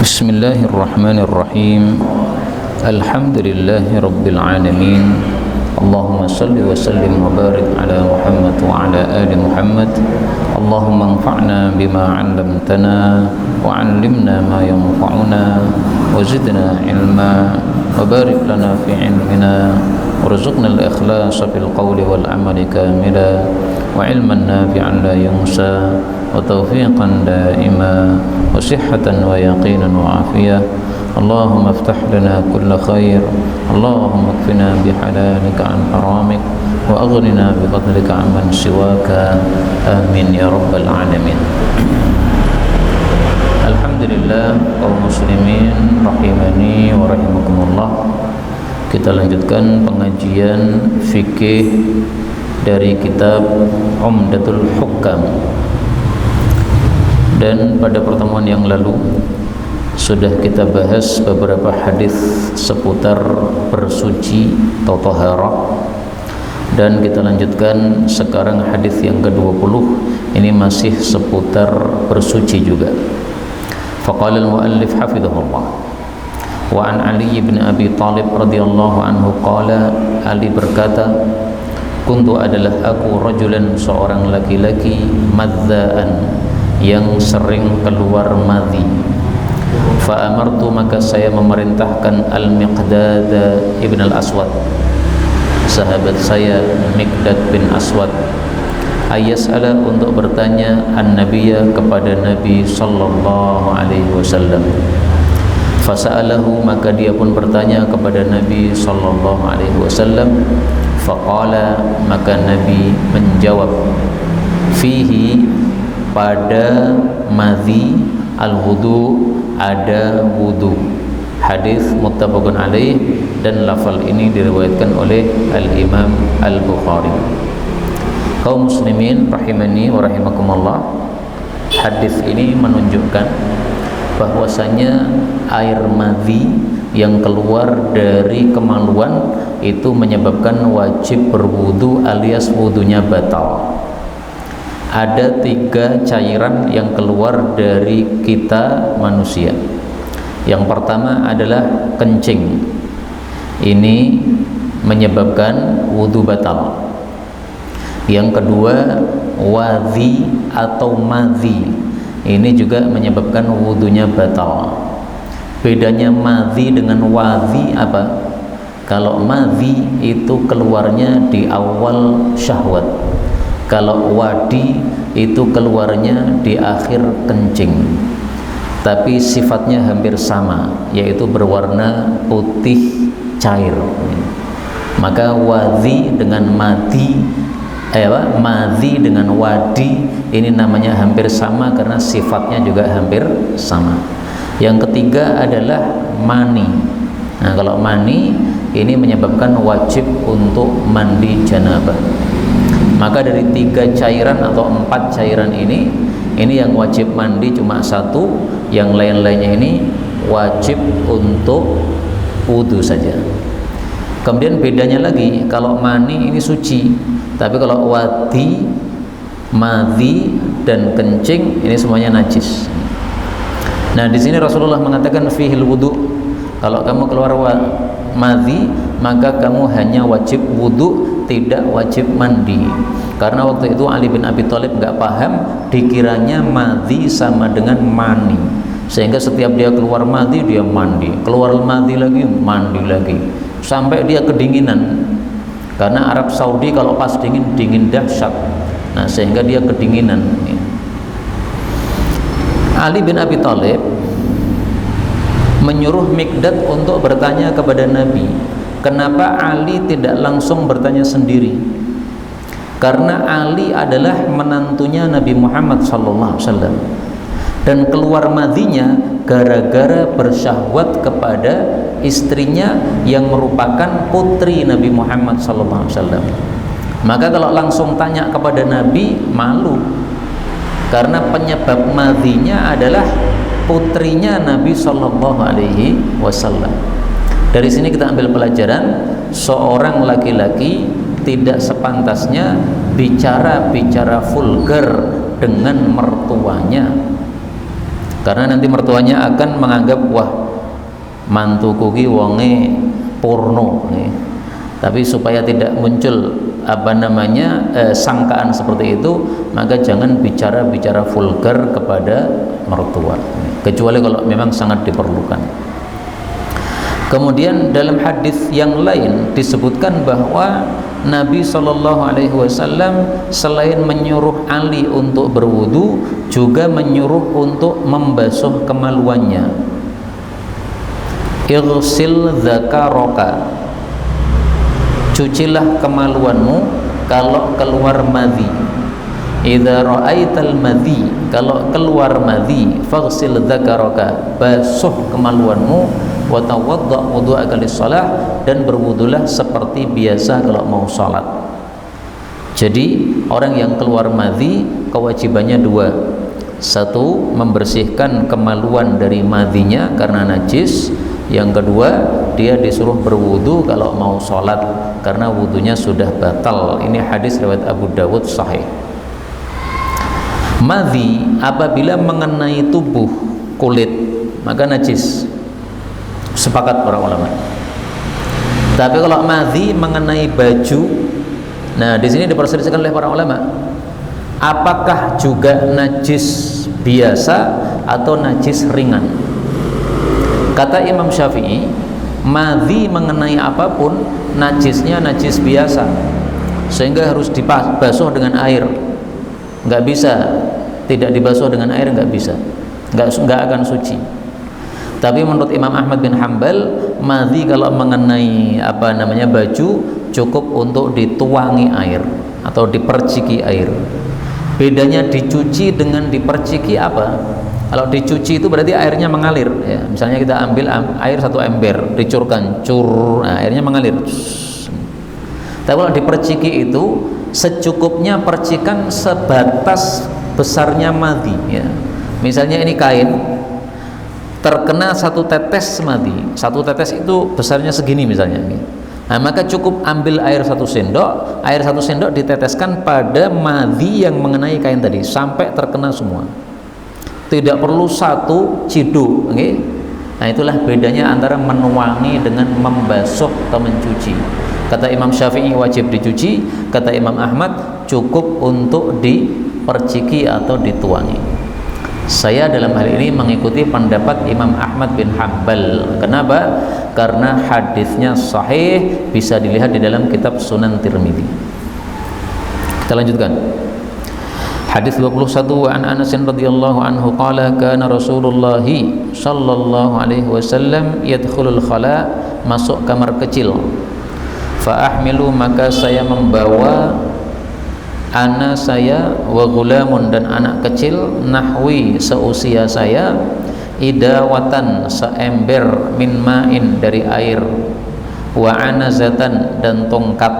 Bismillahirrahmanirrahim. Alhamdulillahi rabbil alamin. Allahumma salli wa sallim wa barik ala Muhammad wa ala ali Muhammad. Allahumma anfa'na bima 'allamtana wa 'allimna ma yanfa'una wa zidna ilma wa barik lana fi ilmina warzuqna al-ikhlasa fil qawli wal 'amali kamila wa ilman nafi'an la yunsa wa tawfiqan daima wa sihhatan wa yaqinan wa afiyah. Allahumma aftah lana kulla khair, Allahumma kfina bihalalika an haramik wa aghnina bi fadlika amman siwaka, amin ya rabbal alamin. Alhamdulillah, kaum muslimin rahimani wa rahimakumullah. Kita lanjutkan pengajian fikih dari kitab Umdatul Hukam. Dan pada pertemuan yang lalu sudah kita bahas beberapa hadis seputar bersuci atau taharah, dan kita lanjutkan sekarang hadis yang ke-20. Ini masih seputar bersuci juga. Faqala al-muallif hafizahullah wa an Ali bin Abi Thalib radhiyallahu anhu qala, Ali berkata, kuntu adalah aku rajulan, seorang laki-laki, madzaan, yang sering keluar madhi. Fa amartu, maka saya memerintahkan Al-Miqdad ibn al-Aswad, sahabat saya Miqdad bin Aswad, ayas'ala, untuk bertanya, an-nabiyya, kepada Nabi sallallahu alaihi wasallam. Fasa'alahu, maka dia pun bertanya kepada Nabi sallallahu alaihi wasallam. Faqala, maka Nabi menjawab, fihi, pada madhi, al-wudu, ada wudu. Hadis muttafaqun alaih, dan lafal ini diriwayatkan oleh Al-Imam Al-Bukhari. Kaum muslimin rahimani wa rahimakumullah, hadis ini menunjukkan bahwasanya air madhi yang keluar dari kemaluan itu menyebabkan wajib berwudu alias wudunya batal. Ada 3 cairan yang keluar dari kita manusia. Yang pertama adalah kencing. Ini menyebabkan wudu batal. Yang kedua, wadhi atau madhi. Ini juga menyebabkan wudunya batal. Bedanya madhi dengan wadhi apa? Kalau madhi itu keluarnya di awal syahwat, kalau wadi itu keluarnya di akhir kencing, tapi sifatnya hampir sama, yaitu berwarna putih cair. Maka wadhi dengan madhi, madhi dengan wadi, ini namanya hampir sama karena sifatnya juga hampir sama. Yang ketiga adalah mani. Nah, kalau mani ini menyebabkan wajib untuk mandi janabah. Maka dari 3 cairan atau 4 cairan ini yang wajib mandi cuma 1, yang lain-lainnya ini wajib untuk wudu saja. Kemudian bedanya lagi, kalau mani ini suci, tapi kalau wadi, madhi, dan kencing ini semuanya najis. Nah, di sini Rasulullah mengatakan fihil wudu. Kalau kamu keluar madhi, maka kamu hanya wajib wudu, tidak wajib mandi. Karena waktu itu Ali bin Abi Thalib nggak paham, dikiranya madhi sama dengan mani, sehingga setiap dia keluar madhi dia mandi, keluar madhi lagi mandi lagi, sampai dia kedinginan. Karena Arab Saudi kalau pas dingin dahsyat. Nah, sehingga dia kedinginan. Ali bin Abi Thalib menyuruh Miqdad untuk bertanya kepada Nabi. Kenapa Ali tidak langsung bertanya sendiri? Karena Ali adalah menantunya Nabi Muhammad SAW, dan keluar madhinya gara-gara bersyahwat kepada istrinya yang merupakan putri Nabi Muhammad SAW. Maka kalau langsung tanya kepada Nabi, malu, karena penyebab madhinya adalah putrinya Nabi SAW. Dari sini kita ambil pelajaran, seorang laki-laki tidak sepantasnya bicara vulgar dengan mertuanya. karena nanti mertuanya akan menganggap wah mantuku ki wonge porno nih. Tapi supaya tidak muncul sangkaan seperti itu, maka jangan bicara vulgar kepada mertua, kecuali kalau memang sangat diperlukan. Kemudian dalam hadis yang lain disebutkan bahwa Nabi SAW selain menyuruh Ali untuk berwudu, juga menyuruh untuk membasuh kemaluannya. Irsil dzakaraka, cucilah kemaluanmu kalau keluar madhi. Idza ra'aital madhi, kalau keluar madhi, faghsil dzakaraka, basuh kemaluanmu, wa tawadda wudu'aka lis-shalah, dan berwudulah seperti biasa kalau mau salat. Jadi orang yang keluar madhi kewajibannya dua. Satu, membersihkan kemaluan dari madhinya karena najis. Yang kedua, dia disuruh berwudu kalau mau sholat karena wudunya sudah batal. Ini hadis riwayat Abu Dawud sahih. Madhi apabila mengenai tubuh kulit maka najis, sepakat para ulama. Tapi kalau madhi mengenai baju, nah di sini diperselisihkan oleh para ulama, apakah juga najis biasa atau najis ringan. Kata Imam Syafi'i, madhi mengenai apapun najisnya najis biasa, sehingga harus dibasuh dengan air. Nggak bisa tidak dibasuh dengan air, nggak bisa, nggak akan suci. Tapi menurut Imam Ahmad bin Hanbal, madhi kalau mengenai baju cukup untuk dituangi air atau diperciki air. Bedanya dicuci dengan diperciki apa? Kalau dicuci itu berarti airnya mengalir, ya. Misalnya kita ambil air 1 ember, dicurkan, nah, airnya mengalir. Tapi kalau diperciki itu secukupnya percikan sebatas besarnya madhi, ya. Misalnya ini kain terkena 1 tetes madhi, 1 tetes itu besarnya segini misalnya. Nah, maka cukup ambil air 1 sendok, air 1 sendok diteteskan pada madhi yang mengenai kain tadi sampai terkena semua. Tidak perlu 1 ciduk, okay? Nah, itulah bedanya antara menuangi dengan membasuh atau mencuci. Kata Imam Syafi'i wajib dicuci, kata Imam Ahmad cukup untuk diperciki atau dituangi. Saya dalam hal ini mengikuti pendapat Imam Ahmad bin Hanbal. Kenapa? Karena hadisnya sahih, bisa dilihat di dalam kitab Sunan Tirmidzi. Kita lanjutkan. Hadis 21, wa an Anas radhiyallahu anhu qala kana Rasulullah sallallahu alaihi wasallam yadkhulul khala, masuk kamar kecil. Fa ahmilu, maka saya membawa ana saya wa gulamun, dan anak kecil, nahwi seusia saya, idawatan seember min ma'in dari air, wa anazatan dan tongkat,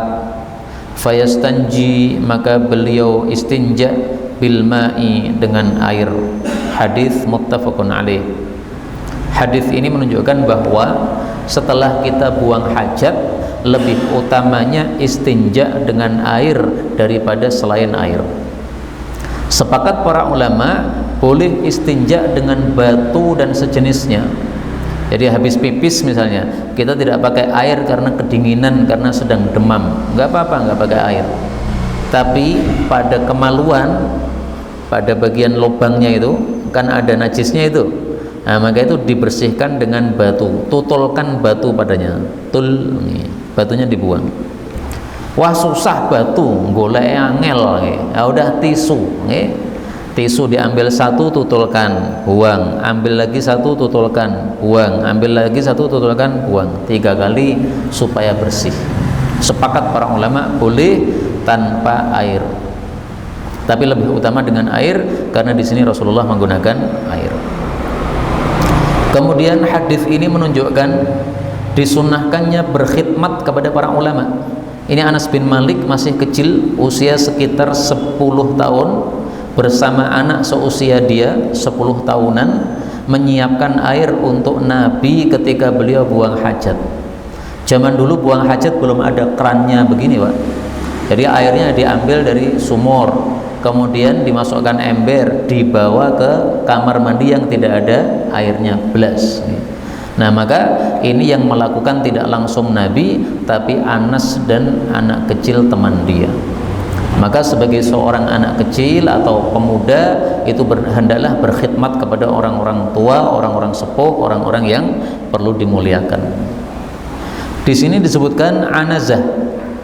fayastanji, maka beliau istinja bil ma'i dengan air. Hadis muttafaqun alaih. Hadis ini menunjukkan bahwa setelah kita buang hajat, lebih utamanya istinja dengan air daripada selain air. Sepakat para ulama boleh istinja dengan batu dan sejenisnya. Jadi habis pipis misalnya, kita tidak pakai air karena kedinginan, karena sedang demam, nggak apa-apa, nggak pakai air. Tapi pada kemaluan, pada bagian lubangnya itu kan ada najisnya itu. Nah, maka itu dibersihkan dengan batu, tutulkan batu padanya, batunya dibuang. Wah susah batu, golek angel, ya udah tisu, tisu diambil 1, tutulkan, buang, ambil lagi 1, tutulkan, buang, ambil lagi 1, tutulkan, buang, 3 kali supaya bersih. Sepakat para ulama boleh tanpa air, tapi lebih utama dengan air karena di sini Rasulullah menggunakan air. Kemudian hadis ini menunjukkan disunahkannya berkhidmat kepada para ulama. Ini Anas bin Malik masih kecil, usia sekitar 10 tahun, bersama anak seusia dia 10 tahunan, menyiapkan air untuk Nabi ketika beliau buang hajat. Zaman dulu buang hajat belum ada kerannya begini, Pak. Jadi airnya diambil dari sumur, kemudian dimasukkan ember, dibawa ke kamar mandi yang tidak ada airnya belas. Nah, maka ini yang melakukan tidak langsung Nabi, tapi Anas dan anak kecil teman dia. Maka sebagai seorang anak kecil atau pemuda itu hendaklah berkhidmat kepada orang-orang tua, orang-orang sepuh, orang-orang yang perlu dimuliakan. Di sini disebutkan anazah,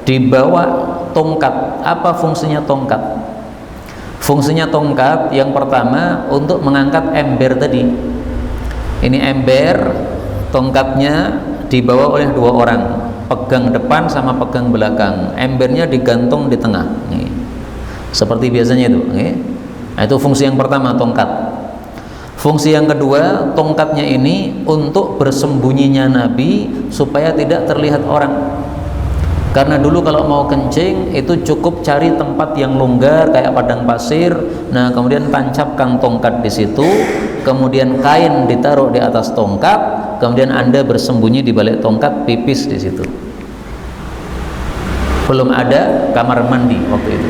dibawa tongkat. Apa fungsinya tongkat? Fungsinya tongkat yang pertama untuk mengangkat ember tadi. Ini ember, tongkatnya dibawa oleh dua orang, pegang depan sama pegang belakang. Embernya digantung di tengah. Nih. Seperti biasanya itu. Nih. Nah, itu fungsi yang pertama, tongkat. Fungsi yang kedua, tongkatnya ini untuk bersembunyinya Nabi supaya tidak terlihat orang. Karena dulu kalau mau kencing itu cukup cari tempat yang longgar kayak padang pasir. Nah, kemudian tancapkan tongkat di situ, kemudian kain ditaruh di atas tongkat, kemudian Anda bersembunyi di balik tongkat, pipis di situ. Belum ada kamar mandi waktu itu.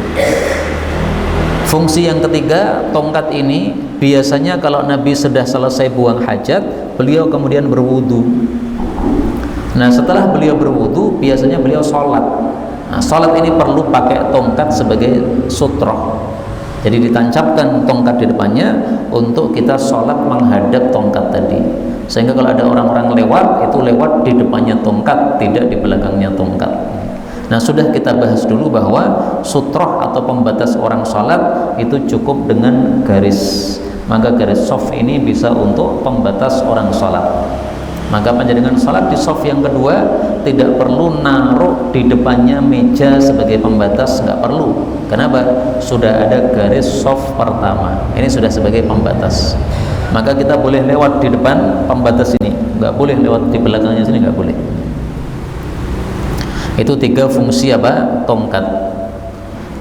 Fungsi yang ketiga, tongkat ini biasanya kalau Nabi sudah selesai buang hajat, beliau kemudian berwudu. Nah, setelah beliau berwudu, biasanya beliau sholat. Nah, sholat ini perlu pakai tongkat sebagai sutroh. Jadi ditancapkan tongkat di depannya untuk kita sholat menghadap tongkat tadi. Sehingga kalau ada orang-orang lewat, itu lewat di depannya tongkat, tidak di belakangnya tongkat. Nah, sudah kita bahas dulu bahwa sutroh atau pembatas orang sholat itu cukup dengan garis. Maka garis soft ini bisa untuk pembatas orang sholat. Maka panjenengan salat di shaf yang kedua tidak perlu naruh di depannya meja sebagai pembatas, nggak perlu. Kenapa? Sudah ada garis shaf pertama. Ini sudah sebagai pembatas. Maka kita boleh lewat di depan pembatas ini, nggak boleh lewat di belakangnya sini, nggak boleh. Itu tiga fungsi apa? Tongkat.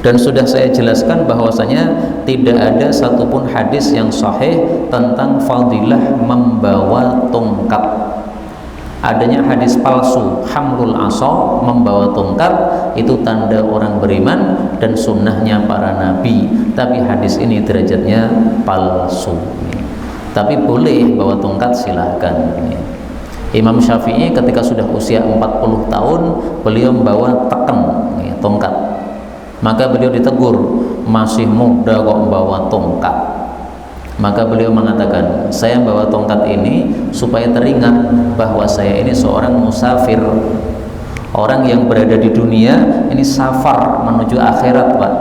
Dan sudah saya jelaskan bahwasanya tidak ada satupun hadis yang sahih tentang fadilah membawa tongkat. Adanya hadis palsu, hamlul asa, membawa tongkat, itu tanda orang beriman dan sunnahnya para nabi. Tapi hadis ini derajatnya palsu. Tapi boleh bawa tongkat, silahkan. Imam Syafi'i ketika sudah usia 40 tahun, beliau membawa teken, tongkat. Maka beliau ditegur, masih muda kok membawa tongkat. Maka beliau mengatakan, saya bawa tongkat ini supaya teringat bahwa saya ini seorang musafir, orang yang berada di dunia ini safar menuju akhirat, Pak.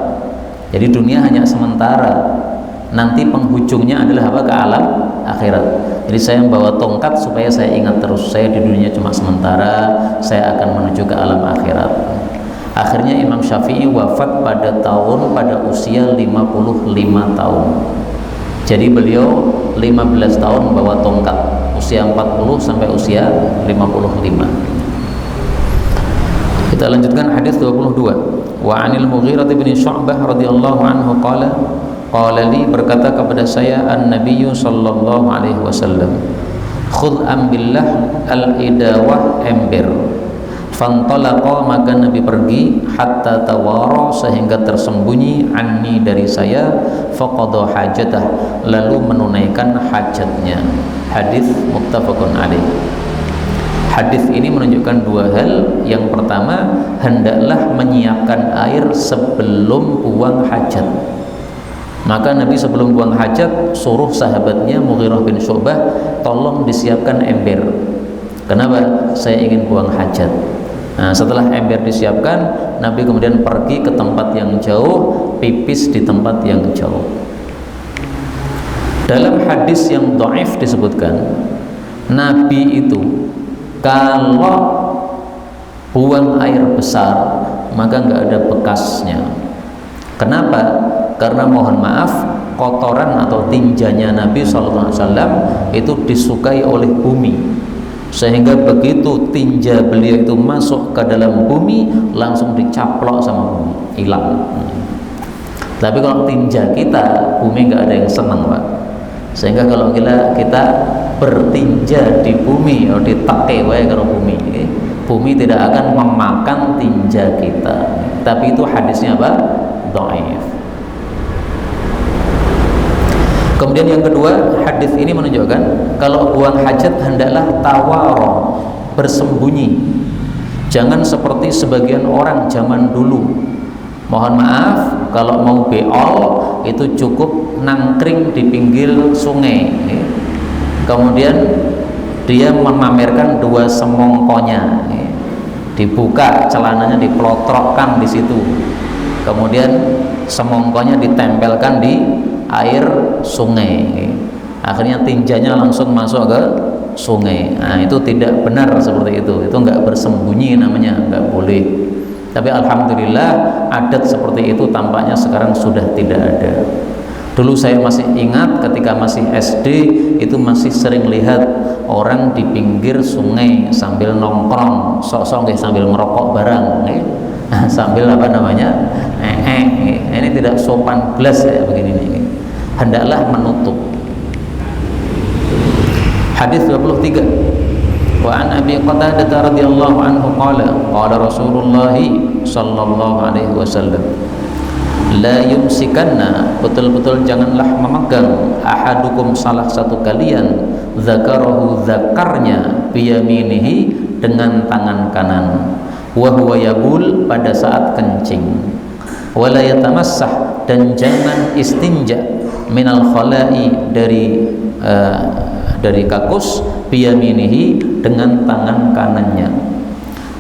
Jadi dunia hanya sementara, nanti penghujungnya adalah apa? Ke alam akhirat. Jadi saya membawa tongkat supaya saya ingat terus, saya di dunia cuma sementara, saya akan menuju ke alam akhirat. Akhirnya Imam Syafi'i wafat pada usia 55 tahun. Jadi beliau 15 tahun membawa tongkat, usia 40 sampai usia 55. Kita lanjutkan hadis 22. Wa 'anil Mughirah bin Syu'bah radhiyallahu anhu qala li, berkata kepada saya an-nabiyyu sallallahu alaihi wasallam, khudh ambillah al-idawah ember. Fantalaqa, maka Nabi pergi, hatta tawara, sehingga tersembunyi, anni, dari saya, faqada hajatah, lalu menunaikan hajatnya. Hadis muttafaqun alaih. Hadis ini menunjukkan dua hal. Yang pertama, hendaklah menyiapkan air sebelum buang hajat. Maka Nabi sebelum buang hajat suruh sahabatnya Mughirah bin Syu'bah, tolong disiapkan ember. Kenapa? Saya ingin buang hajat. Nah, setelah ember disiapkan, Nabi kemudian pergi ke tempat yang jauh, pipis di tempat yang jauh. Dalam hadis yang dhaif disebutkan, Nabi itu kalau buang air besar maka nggak ada bekasnya. Kenapa? Karena mohon maaf, kotoran atau tinjanya Nabi SAW itu disukai oleh bumi. Sehingga begitu tinja beliau itu masuk ke dalam bumi, langsung dicaplok sama bumi, hilang. Tapi kalau tinja kita, bumi nggak ada yang senang, Pak. Sehingga kalau kita bertinja di bumi, atau ditake wae karo bumi, bumi tidak akan memakan tinja kita. Tapi itu hadisnya apa? Dhaif. Kemudian yang kedua, hadis ini menunjukkan kalau buang hajat hendaklah tawaro, bersembunyi. Jangan seperti sebagian orang zaman dulu. Mohon maaf, kalau mau beol itu cukup nangkring di pinggir sungai. Kemudian dia memamerkan dua semongkonya, dibuka celananya, dipelotrokkan di situ. Kemudian semongkonya ditempelkan di air sungai, akhirnya tinjanya langsung masuk ke sungai. Nah, itu tidak benar seperti itu nggak bersembunyi namanya, nggak boleh. Tapi alhamdulillah adat seperti itu tampaknya sekarang sudah tidak ada. Dulu saya masih ingat ketika masih SD itu masih sering lihat orang di pinggir sungai sambil nongkrong, sok-sok sambil ngerokok barang, sambil apa namanya, ini tidak sopan belas ya begini nih. Hendaklah menutup. Hadis 23. Wa an Abi Qatadah radhiyallahu anhu qala Rasulullah sallallahu alaihi wasallam, la yumsikanna, betul-betul janganlah memegang ahadukum, salah satu kalian, zakarahu, zakarnya, biyaminihi, dengan tangan kanan, wa huwa yabul, pada saat kencing, wala yatamassah, dan jangan istinja, minal khala'i, dari kakus, biyaminihi, dengan tangan kanannya,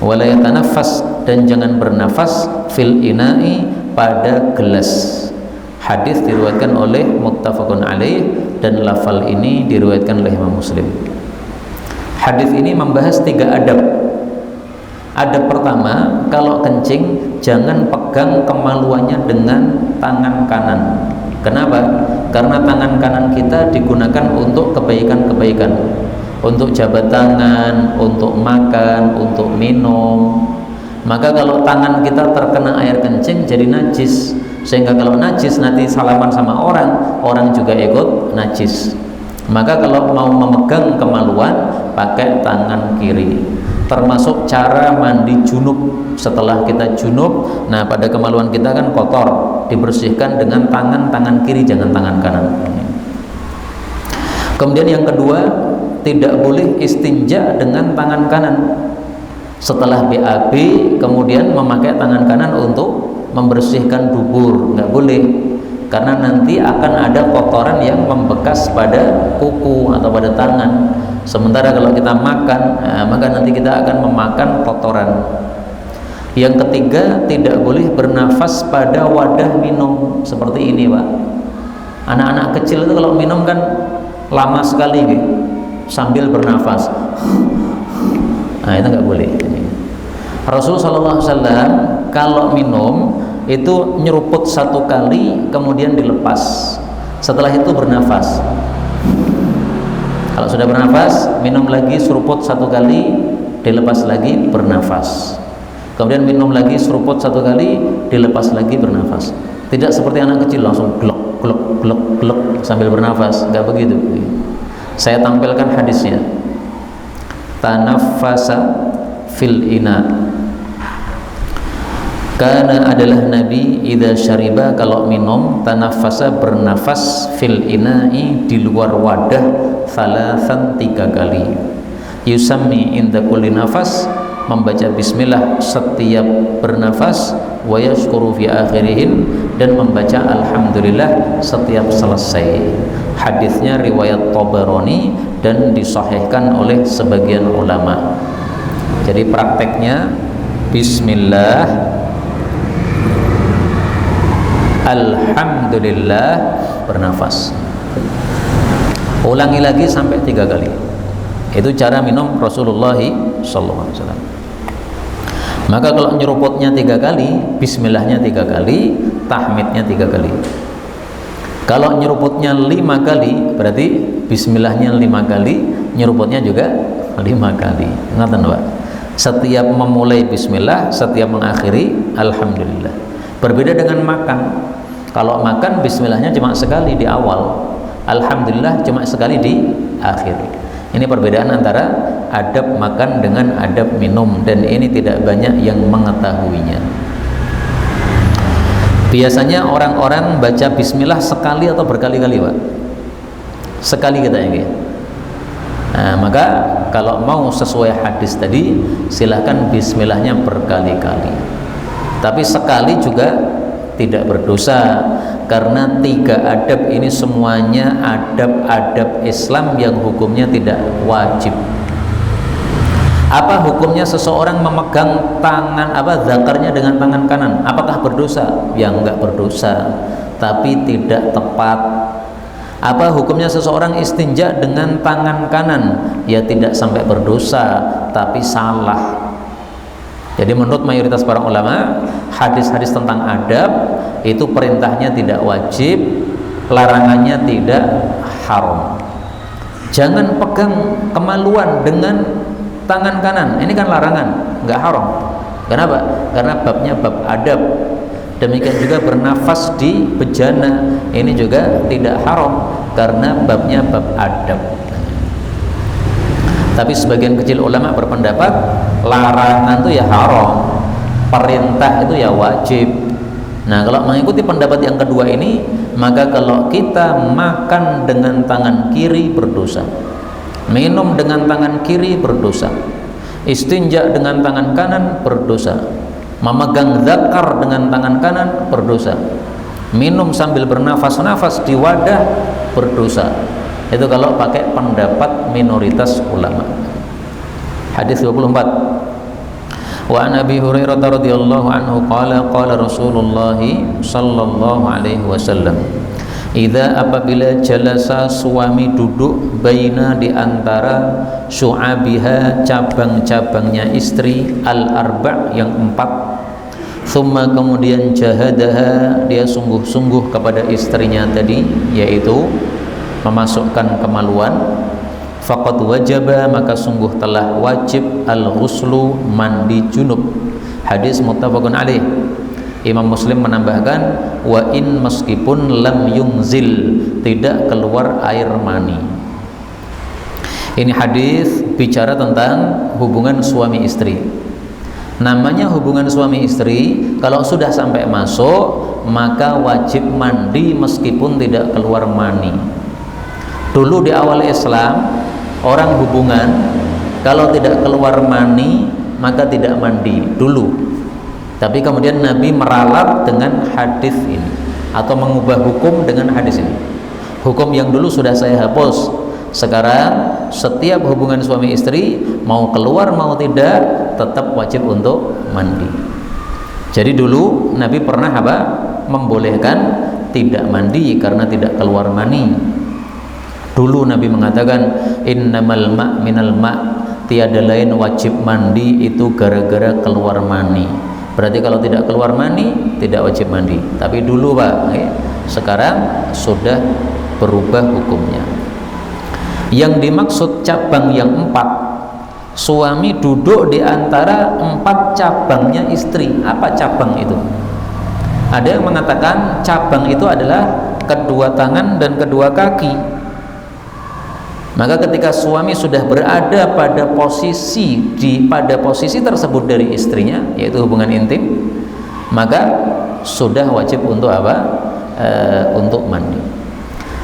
wala yatanaffas, dan jangan bernafas, fil ina'i, pada gelas. Hadis diriwayatkan oleh muttafaqun alaih, dan lafal ini diriwayatkan oleh Imam Muslim. Hadis ini membahas 3 adab. Adab pertama, kalau kencing jangan pegang kemaluannya dengan tangan kanan. Kenapa? Karena tangan kanan kita digunakan untuk kebaikan-kebaikan, untuk jabat tangan, untuk makan, untuk minum. Maka kalau tangan kita terkena air kencing jadi najis, sehingga kalau najis nanti salaman sama orang juga ikut najis. Maka kalau mau memegang kemaluan pakai tangan kiri. Termasuk cara mandi junub. Setelah kita junub, nah pada kemaluan kita kan kotor, dibersihkan dengan tangan kiri, jangan tangan kanan. Kemudian yang kedua, tidak boleh istinja dengan tangan kanan. Setelah BAB kemudian memakai tangan kanan untuk membersihkan dubur, nggak boleh, karena nanti akan ada kotoran yang membekas pada kuku atau pada tangan. Sementara kalau kita makan, maka nanti kita akan memakan kotoran. Yang ketiga, tidak boleh bernafas pada wadah minum seperti ini, Pak. Anak-anak kecil itu kalau minum kan lama sekali gitu, sambil bernafas. Nah, itu nggak boleh. Rasulullah SAW kalau minum itu nyeruput 1 kali kemudian dilepas, setelah itu bernafas. Kalau sudah bernafas, minum lagi, seruput 1 kali, dilepas lagi, bernafas. Kemudian minum lagi, seruput 1 kali, dilepas lagi, bernafas. Tidak seperti anak kecil langsung glok glok glok glok sambil bernafas, nggak begitu. Saya tampilkan hadisnya. Tanaffasa fil ina, karena adalah Nabi idza syariba, kalau minum, tanaffasa, bernafas, fil ina'i, di luar wadah, thalathan, 3 kali. Yusammi inda kulli nafas, membaca bismillah setiap bernafas, wa yashkuru fi akhirihin, dan membaca alhamdulillah setiap selesai. Hadisnya riwayat Tabarani dan disahihkan oleh sebagian ulama. Jadi prakteknya bismillah, alhamdulillah, bernafas. Ulangi lagi sampai 3 kali. Itu cara minum Rasulullah SAW. Maka kalau nyeruputnya 3 kali, bismillahnya 3 kali, tahmidnya 3 kali. Kalau nyeruputnya 5 kali, berarti bismillahnya 5 kali, nyeruputnya juga 5 kali. Ingat Pak? Setiap memulai bismillah, setiap mengakhiri alhamdulillah. Berbeda dengan makan. Kalau makan bismillahnya cuma sekali di awal, alhamdulillah cuma sekali di akhir. Ini perbedaan antara adab makan dengan adab minum, dan ini tidak banyak yang mengetahuinya. Biasanya orang-orang baca bismillah sekali atau berkali-kali, Pak? sekali kita ini. Nah, maka kalau mau sesuai hadis tadi, silahkan bismillahnya berkali-kali. Tapi sekali juga tidak berdosa, karena 3 adab ini semuanya adab-adab Islam yang hukumnya tidak wajib. Apa hukumnya seseorang memegang tangan zakarnya dengan tangan kanan? Apakah berdosa? Ya enggak berdosa, tapi tidak tepat. Apa hukumnya seseorang istinja dengan tangan kanan? Ya tidak sampai berdosa, tapi salah. Jadi menurut mayoritas para ulama, hadis-hadis tentang adab itu perintahnya tidak wajib, larangannya tidak haram. Jangan pegang kemaluan dengan tangan kanan, ini kan larangan, nggak haram. Kenapa? Karena babnya bab adab. Demikian juga bernafas di bejana, ini juga tidak haram karena babnya bab adab. Tapi sebagian kecil ulama berpendapat larangan itu ya haram, perintah itu ya wajib. Nah, kalau mengikuti pendapat yang kedua ini, maka kalau kita makan dengan tangan kiri berdosa, minum dengan tangan kiri berdosa, istinja dengan tangan kanan berdosa, memegang zakar dengan tangan kanan berdosa, minum sambil bernafas-nafas di wadah berdosa. Itu kalau pakai pendapat minoritas ulama. Hadis 24. Wa an Abi Hurairah radhiyallahu anhu qala qala Rasulullah sallallahu alaihi wasallam, idza apabila jalasa suami duduk baina di antara syu'abiha cabang-cabangnya istri al-arba' yang 4, thumma kemudian jahadaha dia sungguh-sungguh kepada istrinya tadi, yaitu memasukkan kemaluan, faqad wajaba maka sungguh telah wajib al-ghuslu mandi junub. Hadis muttafaqun alaih. Imam Muslim menambahkan wa in meskipun lam yungzil, tidak keluar air mani. Ini hadis bicara tentang hubungan suami istri. Namanya hubungan suami istri, kalau sudah sampai masuk maka wajib mandi meskipun tidak keluar mani. Dulu di awal Islam, orang hubungan kalau tidak keluar mani maka tidak mandi dulu. Tapi kemudian Nabi meralat dengan hadis ini atau mengubah hukum dengan hadis ini. Hukum yang dulu sudah saya hapus. Sekarang setiap hubungan suami istri, mau keluar mau tidak, tetap wajib untuk mandi. Jadi dulu Nabi pernah membolehkan tidak mandi karena tidak keluar mani. Dulu Nabi mengatakan innamal ma' minal ma', tiada lain wajib mandi itu gara-gara keluar mani. Berarti kalau tidak keluar mani tidak wajib mandi. Tapi dulu Pak, sekarang sudah berubah hukumnya. Yang dimaksud cabang yang 4, suami duduk di antara 4 cabangnya istri. Apa cabang itu? Ada yang mengatakan cabang itu adalah kedua tangan dan kedua kaki. Maka ketika suami sudah berada pada posisi tersebut dari istrinya, yaitu hubungan intim, maka sudah wajib untuk untuk mandi.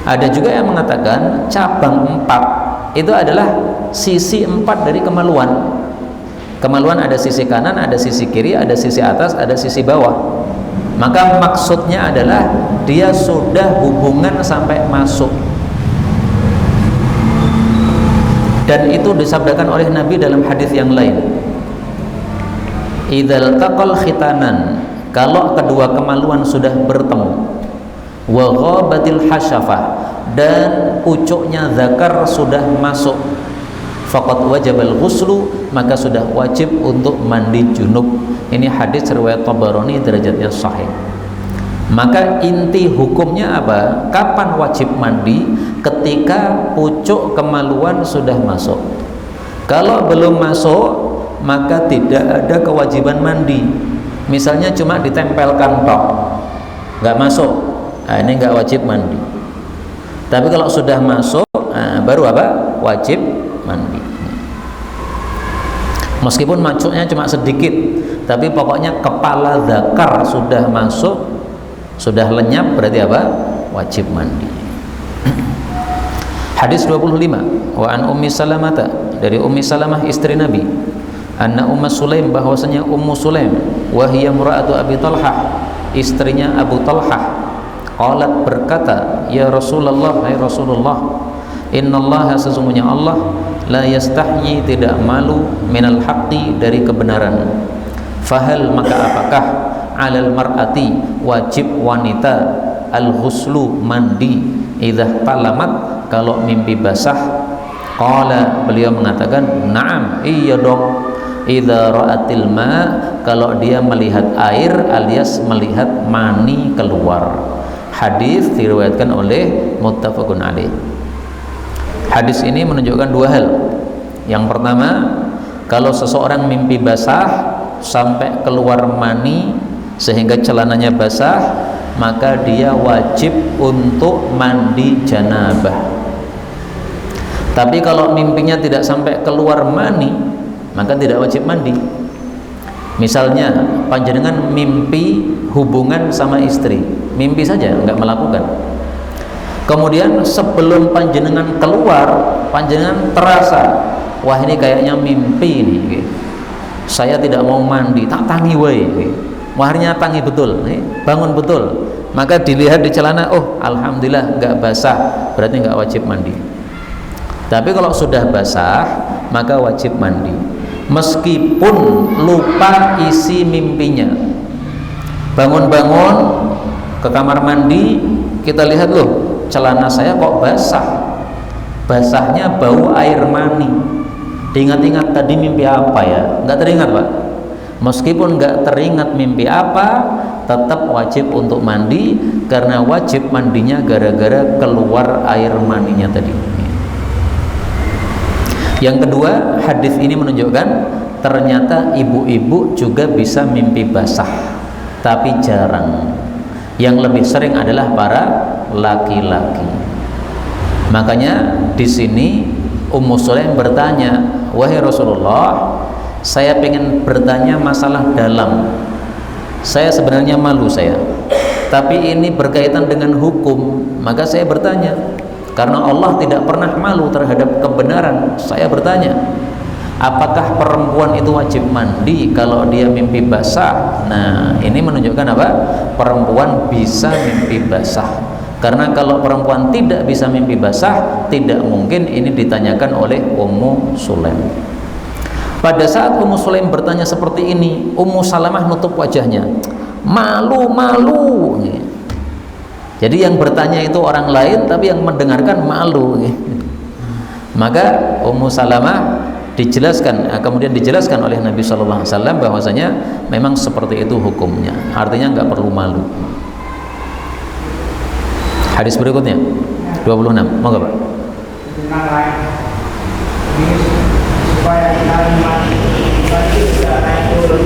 Ada juga yang mengatakan cabang 4 itu adalah sisi 4 dari kemaluan. Kemaluan ada sisi kanan, ada sisi kiri, ada sisi atas, ada sisi bawah. Maka maksudnya adalah dia sudah hubungan sampai masuk. Dan itu disabdakan oleh Nabi dalam hadis yang lain. Idzal taqal khitanan, kalau kedua kemaluan sudah bertemu, wa ghabatil hasyafah, dan pucuknya zakar sudah masuk, faqad wajabal ghuslu, maka sudah wajib untuk mandi junub. Ini hadis riwayat Tabarani, derajatnya sahih. Maka inti hukumnya apa? Kapan wajib mandi? Ketika pucuk kemaluan sudah masuk. Kalau belum masuk, maka tidak ada kewajiban mandi. Misalnya cuma ditempelkan tok, nggak masuk, ini nggak wajib mandi. Tapi kalau sudah masuk, baru wajib mandi. Meskipun masuknya cuma sedikit, tapi pokoknya kepala zakar sudah masuk, sudah lenyap, berarti wajib mandi. Hadis 25, wa an Ummi Salamata, dari Ummi Salamah istri Nabi, anna Ummu Sulaim, bahwasanya Ummu Sulaim, wa hiya imra'atu Abi Talhah, istrinya Abu Talhah, qalat, berkata, ya Rasulullah, hai Rasulullah, innallaha, sesungguhnya Allah, la yastahyi, tidak malu, minal haqqi, dari kebenaran. Fahal, maka apakah, alal mar'ati, wajib wanita, al-ghuslu, mandi, idhah talamat, kalau mimpi basah. Qala, beliau mengatakan, na'am, iya dong, idza ra'atil ma, kalau dia melihat air alias melihat mani keluar. Hadis diriwayatkan oleh muttafaqun alaih. Hadis ini menunjukkan dua hal. Yang pertama, kalau seseorang mimpi basah sampai keluar mani sehingga celananya basah, maka dia wajib untuk mandi janabah. Tapi kalau mimpinya tidak sampai keluar mani, maka tidak wajib mandi. Misalnya panjenengan mimpi hubungan sama istri, mimpi saja, enggak melakukan. Kemudian sebelum panjenengan keluar, panjenengan terasa, wah ini kayaknya mimpi nih, saya tidak mau mandi, tak tangi wae, waharnya tangi betul, bangun betul, maka dilihat di celana, oh alhamdulillah enggak basah, berarti enggak wajib mandi. Tapi kalau sudah basah, maka wajib mandi, meskipun lupa isi mimpinya. Bangun-bangun ke kamar mandi, kita lihat, loh celana saya kok basah, basahnya bau air mani. Diingat-ingat tadi mimpi apa ya? Nggak teringat, Pak. Meskipun nggak teringat mimpi apa, tetap wajib untuk mandi, karena wajib mandinya gara-gara keluar air maninya tadi. Yang kedua, hadis ini menunjukkan ternyata ibu-ibu juga bisa mimpi basah, tapi jarang. Yang lebih sering adalah para laki-laki. Makanya di sini Ummu Sulaim bertanya, wahai Rasulullah, saya ingin bertanya masalah dalam. Saya sebenarnya malu saya, tapi ini berkaitan dengan hukum, maka saya bertanya. Karena Allah tidak pernah malu terhadap kebenaran, saya bertanya, apakah perempuan itu wajib mandi kalau dia mimpi basah? Nah, ini menunjukkan apa? Perempuan bisa mimpi basah. Karena kalau perempuan tidak bisa mimpi basah, tidak mungkin ini ditanyakan oleh Ummu Sulaim. Pada saat Ummu Sulaim bertanya seperti ini, Ummu Salamah nutup wajahnya, malu-malu. Jadi yang bertanya itu orang lain, tapi yang mendengarkan malu. Maka Ummu Salamah dijelaskan, kemudian dijelaskan oleh Nabi Shallallahu Alaihi Wasallam bahwasanya memang seperti itu hukumnya. Artinya nggak perlu malu. Hadis berikutnya 26, monggo Pak. Supaya kita mati, tidak naik turun.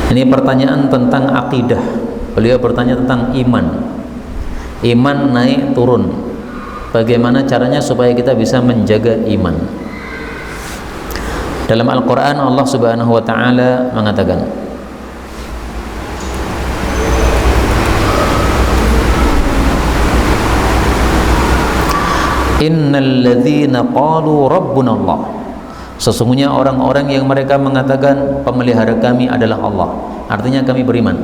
Ini pertanyaan tentang akidah. Beliau bertanya tentang iman. Iman naik turun. Bagaimana caranya supaya kita bisa menjaga iman? Dalam Al-Quran Allah Subhanahu wa Ta'ala mengatakan, innal ladzina qalu rabbuna Allah, sesungguhnya orang-orang yang mereka mengatakan pemelihara kami adalah Allah, artinya kami beriman.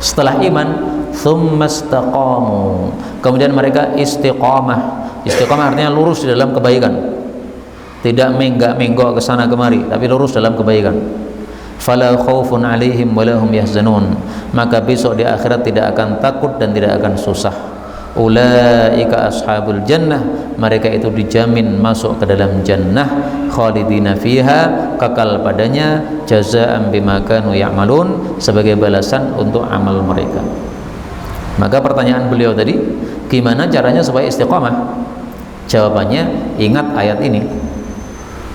Setelah iman, tsumma istaqamu, kemudian mereka istiqamah. Istiqamah artinya lurus di dalam kebaikan, tidak menggak-menggok ke sana kemari, tapi lurus dalam kebaikan. Fala khaufun alaihim wa lahum yahzanun, maka besok di akhirat tidak akan takut dan tidak akan susah. Ulaika ashabul jannah, mereka itu dijamin masuk ke dalam jannah, khalidina fiha, kekal padanya, jazaa'an bima kanu ya'malun, sebagai balasan untuk amal mereka. Maka pertanyaan beliau tadi, gimana caranya supaya istiqamah? Jawabannya, ingat ayat ini.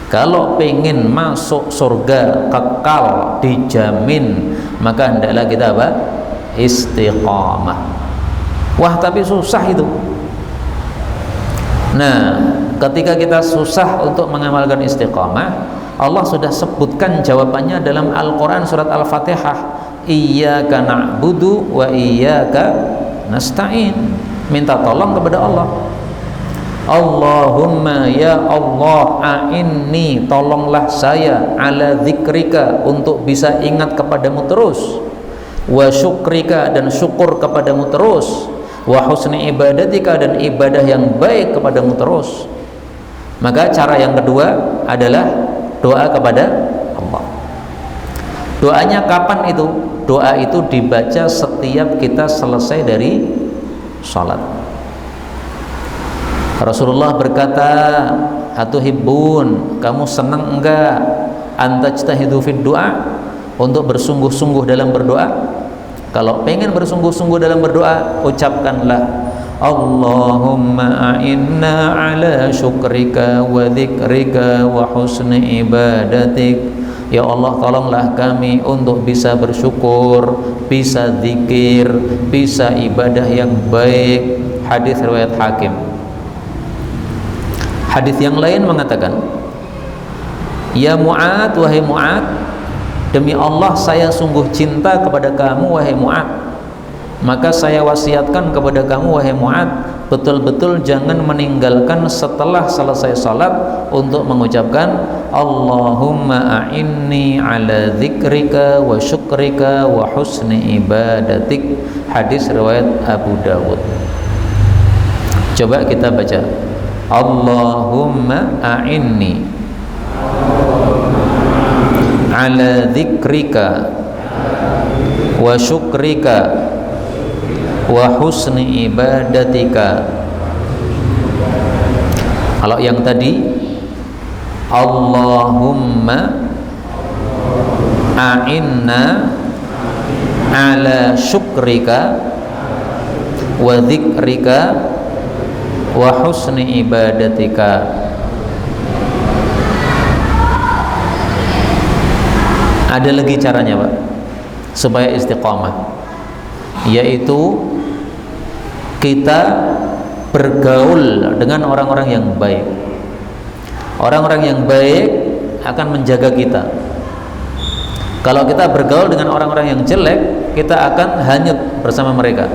Kalau pengen masuk surga kekal dijamin, maka hendaklah kita apa? Istiqamah. Wah, tapi susah itu. Nah, ketika kita susah untuk mengamalkan istiqamah, Allah sudah sebutkan jawabannya dalam Al-Quran surat Al-Fatihah. iyyaka na'budu wa iyyaka nasta'in. Minta tolong kepada Allah. Allahumma ya Allah a'inni, tolonglah saya, ala dzikrika, untuk bisa ingat kepadamu terus, wa syukrika, dan syukur kepadamu terus, wa husni ibadatika, dan ibadah yang baik kepadamu terus. Maka cara yang kedua adalah doa kepada Allah. Doanya kapan itu? Doa itu dibaca setiap kita selesai dari salat. Rasulullah berkata, "Atuhibbun, kamu senang enggak antajtahidu fid du'a, untuk bersungguh-sungguh dalam berdoa?" Kalau pengen bersungguh-sungguh dalam berdoa, ucapkanlah, Allahumma a'inna ala syukrika wa dzikrika wa husni ibadatik. Ya Allah, tolonglah kami untuk bisa bersyukur, bisa zikir, bisa ibadah yang baik. Hadis riwayat Hakim. Hadis yang lain mengatakan, ya Mu'ad, wahai Mu'ad, demi Allah saya sungguh cinta kepada kamu wahai Mu'ad, maka saya wasiatkan kepada kamu wahai Mu'ad, betul-betul jangan meninggalkan setelah selesai salat untuk mengucapkan Allahumma a'inni ala dzikrika wa syukrika wa husni ibadatik. Hadis riwayat Abu Dawud. Coba kita baca, Allahumma a'inni ala dzikrika wa syukrika wa husni ibadatika. Kalau yang tadi Allahumma a'inna ala syukrika wa dzikrika wa husni ibadatika. Ada lagi caranya Pak, supaya istiqamah, yaitu kita bergaul dengan orang-orang yang baik. Orang-orang yang baik akan menjaga kita. Kalau kita bergaul dengan orang-orang yang jelek, kita akan hanyut bersama mereka.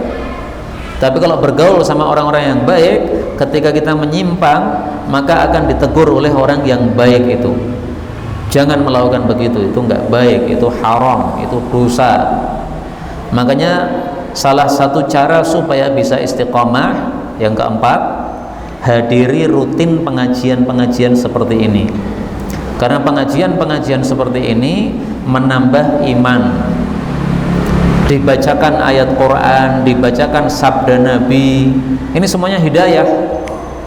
Tapi kalau bergaul sama orang-orang yang baik, ketika kita menyimpang, maka akan ditegur oleh orang yang baik itu. Jangan melakukan begitu, itu enggak baik, itu haram, itu dosa. Makanya salah satu cara supaya bisa istiqamah yang keempat, hadiri rutin pengajian-pengajian seperti ini. Karena pengajian-pengajian seperti ini menambah iman. Dibacakan ayat Quran, dibacakan sabda Nabi, ini semuanya hidayah.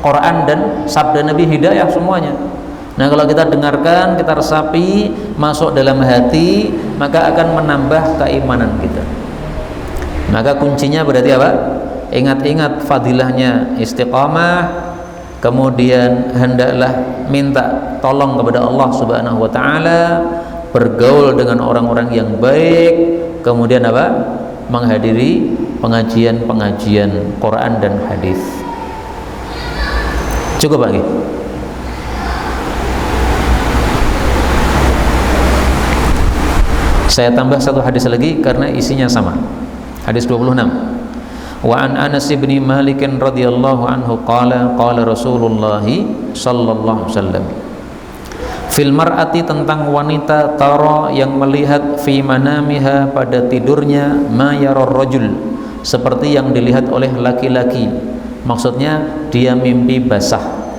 Quran dan sabda Nabi hidayah semuanya. Nah, kalau kita dengarkan, kita resapi, masuk dalam hati, maka akan menambah keimanan kita. Maka kuncinya berarti apa? Ingat-ingat fadilahnya istiqamah, kemudian hendaklah minta tolong kepada Allah Subhanahu wa taala, bergaul dengan orang-orang yang baik, kemudian apa? Menghadiri pengajian-pengajian Quran dan hadis. Cukup lagi. Saya tambah satu hadis lagi karena isinya sama. Hadis 26. Wa an Anas bin Malik radhiyallahu anhu qala qala Rasulullah sallallahu alaihi wasallam, fil mar'ati, tentang wanita, tara, yang melihat, fi manamiha, pada tidurnya, ma yarar rajul, seperti yang dilihat oleh laki-laki. Maksudnya dia mimpi basah.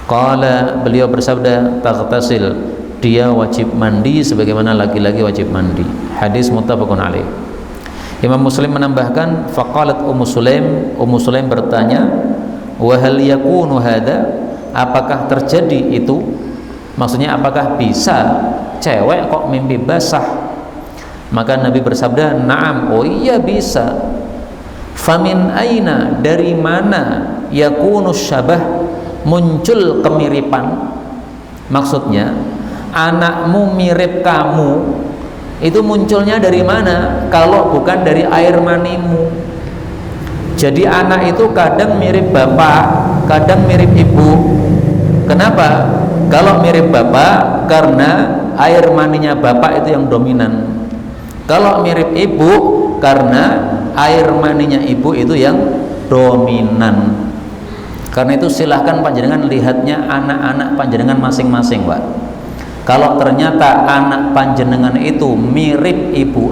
Qala, beliau bersabda, taghtasil, dia wajib mandi sebagaimana laki-laki wajib mandi. Hadis muttafaqun alaih. Imam Muslim menambahkan, faqalat Ummu Sulaim bertanya, wa hal yakunu hadza, apakah terjadi itu? Maksudnya apakah bisa cewek kok mimpi basah? Maka Nabi bersabda, na'am, oh iya bisa. Famin aina, dari mana, yakunu syabah, muncul kemiripan? Maksudnya anakmu mirip kamu, itu munculnya dari mana kalau bukan dari air manimu? Jadi anak itu kadang mirip bapak, kadang mirip ibu. Kenapa? Kalau mirip bapak, karena air maninya bapak itu yang dominan. Kalau mirip ibu karena air maninya ibu itu yang dominan. Karena itu silahkan panjenengan lihatnya anak-anak panjenengan masing-masing, Pak. Kalau ternyata anak panjenengan itu mirip ibu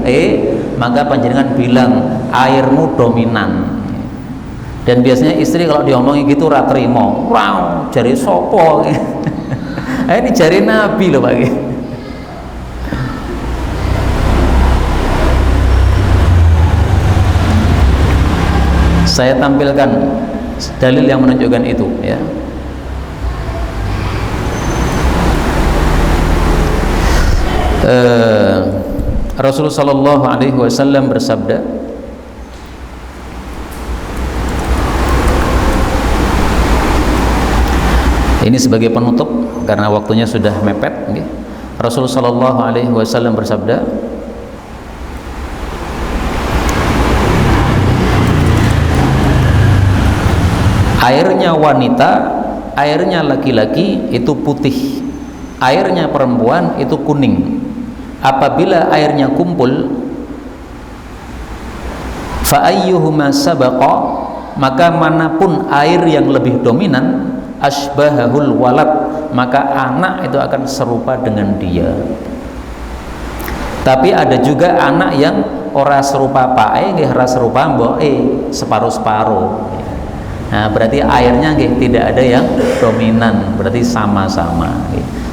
maka panjenengan bilang airmu dominan. Dan biasanya istri kalau diomongi gitu ra trimo. Wow, jari sopo. Ini jari Nabi loh, Pak. Saya tampilkan dalil yang menunjukkan itu, ya. Rasulullah Shallallahu Alaihi Wasallam bersabda, ini sebagai penutup karena waktunya sudah mepet. Rasulullah Shallallahu Alaihi Wasallam bersabda, airnya wanita, airnya laki-laki itu putih, airnya perempuan itu kuning. Apabila airnya kumpul, fa ayyuhuma sabaqa, maka manapun air yang lebih dominan, asbahahul walad, maka anak itu akan serupa dengan dia. Tapi ada juga anak yang ora serupa pae nggih, ora serupa mboke, separuh-separuh. Nah, berarti airnya tidak ada yang dominan, berarti sama-sama.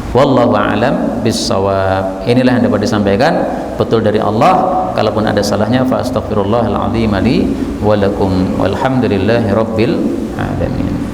Wallahu a'lam bissawab. Inilah yang dapat disampaikan, betul dari Allah. Kalaupun ada salahnya fa astaghfirullahal azim li wa lakum walhamdulillahi rabbil alamin.